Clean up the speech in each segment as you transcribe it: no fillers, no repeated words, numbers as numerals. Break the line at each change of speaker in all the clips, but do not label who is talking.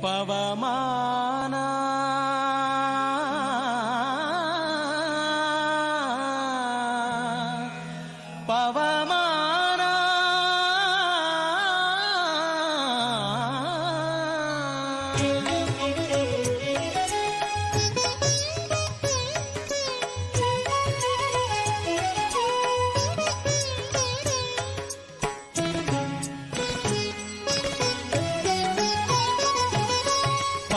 ಪವಮಾನ ಪವಮಾನ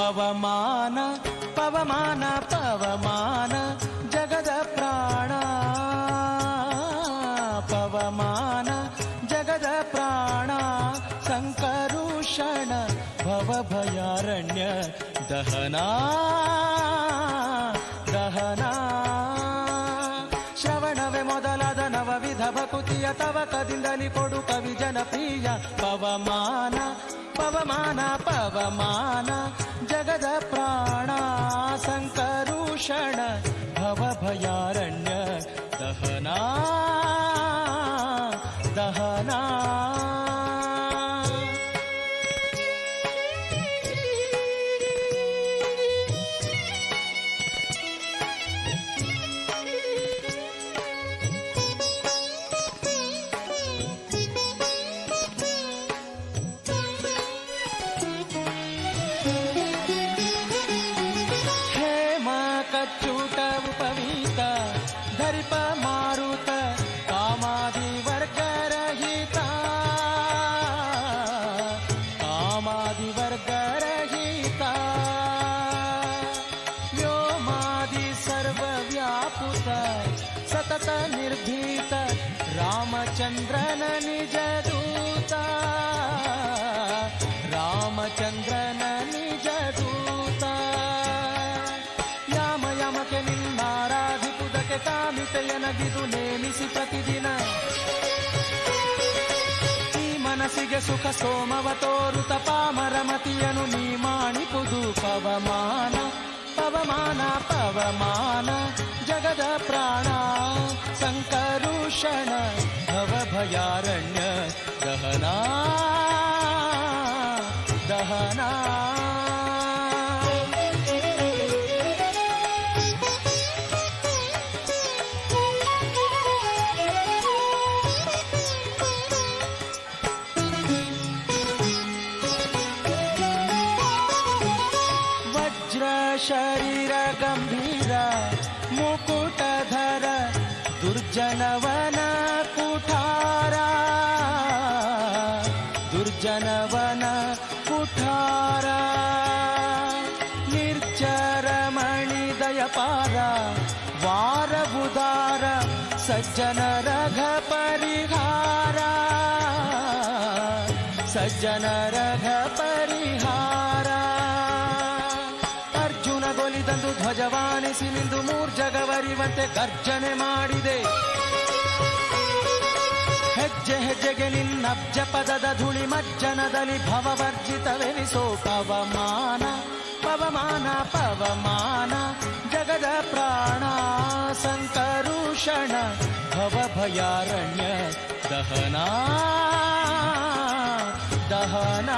ಪವಮಾನ ಪವಮಾನ ಪವಮಾನ ಜಗದ ಪ್ರಾಣ ಪವಮಾನ ಜಗದ ಪ್ರಾಣ ಸಂಕರುಷಣ ಭವಭಯಾರಣ್ಯ ದಹನ ದಹನ ಶ್ರವಣವೇ ಮೊದಲಾದ ನವವಿಧ ಭಕುತಿಯ ತವಕದಿಂದಲಿ ಕೊಡು ಕವಿ ಜನಪ್ರಿಯ ಪವಮಾನ ಪವಮಾನ ಪವಮಾನ ಜಗದ ಪ್ರಾಣ ಸಂಕರುಷಣ ಭವಭಯಾರಣ್ಯ ದಹನ ದಹನ ಕಚ್ಚೂಟ ಉಪವೀತ ಧರಿಪ ಮಾರುತ ಕಾಮಾದಿ ವರ್ಗರಹಿತ ಕಾಮಾದಿ ವರ್ಗರಹಿತ ವ್ಯೋಮಾದಿ ಸರ್ವವ್ಯಾಪುತ ಸತತ ನಿರ್ಭೀತ ರಾಮಚಂದ್ರನ ನಿಜ ದೂತ ರಾಮಚಂದ್ರನ ನಿಜ ದೂತ ಯಮಕೆ ನಿನ್ನಾರಾಧಿಪುದಕ್ಕೆ ಕಾಮಿತೆಯನಗಿದು ನೇಮಿಸಿ ಪ್ರತಿದಿನ ಈ ಮನಸ್ಸಿಗೆ ಸುಖ ಸೋಮವ ತೋರುತ ಪಾಮರಮತಿಯನು ನೀ ಮಾಣಿಪುದು ಪವಮಾನ ಪವಮಾನ ಪವಮಾನ ಜಗದ ಪ್ರಾಣ ಸಂಕರುಷಣ ಭವಭಯಾರಣ್ಯ ದಹನ ದಹನ ಶರೀರ ಗಂಭೀರ ಮುಕುಟಧರ ದುರ್ಜನವನ ಕುಠಾರ ದುರ್ಜನವನ ಕುಠಾರ ನಿರ್ಜರ ಮಣಿದಯಪಾರ ವಾರಬುದಾರ ಸಜ್ಜನ ರಘ ಪರಿಹಾರ ಸಜ್ಜನ ರಘ ಪರಿಹಾರ ಗೊಲಿದಂದು ಧ್ವಜವಾನಿಸಿ ನಿಂದು ಮೂರ್ಜಗವರಿವಂತೆ ಗರ್ಜನೆ ಮಾಡಿದೆ ಹೆಜ್ಜೆ ಹೆಜ್ಜೆಗೆ ನಿನ್ನಬ್ಜ ಪದದ ಧೂಳಿ ಮಜ್ಜನದಲ್ಲಿ ಭವವರ್ಜಿತವೆನಿಸೋ ಪವಮಾನ ಪವಮಾನ ಪವಮಾನ ಜಗದ ಪ್ರಾಣ ಸಂಕರುಷಣ ಭವಭಯಾರಣ್ಯ ದಹನ ದಹನ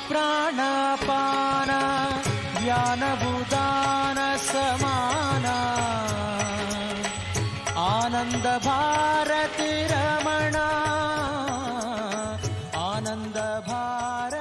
ಪ್ರಾಣಪಾನ ವ್ಯಾನಭೂದಾನ ಸಮಾನ ಆನಂದ ಭಾರತಿ ರಮಣ ಆನಂದ ಭಾರತಿ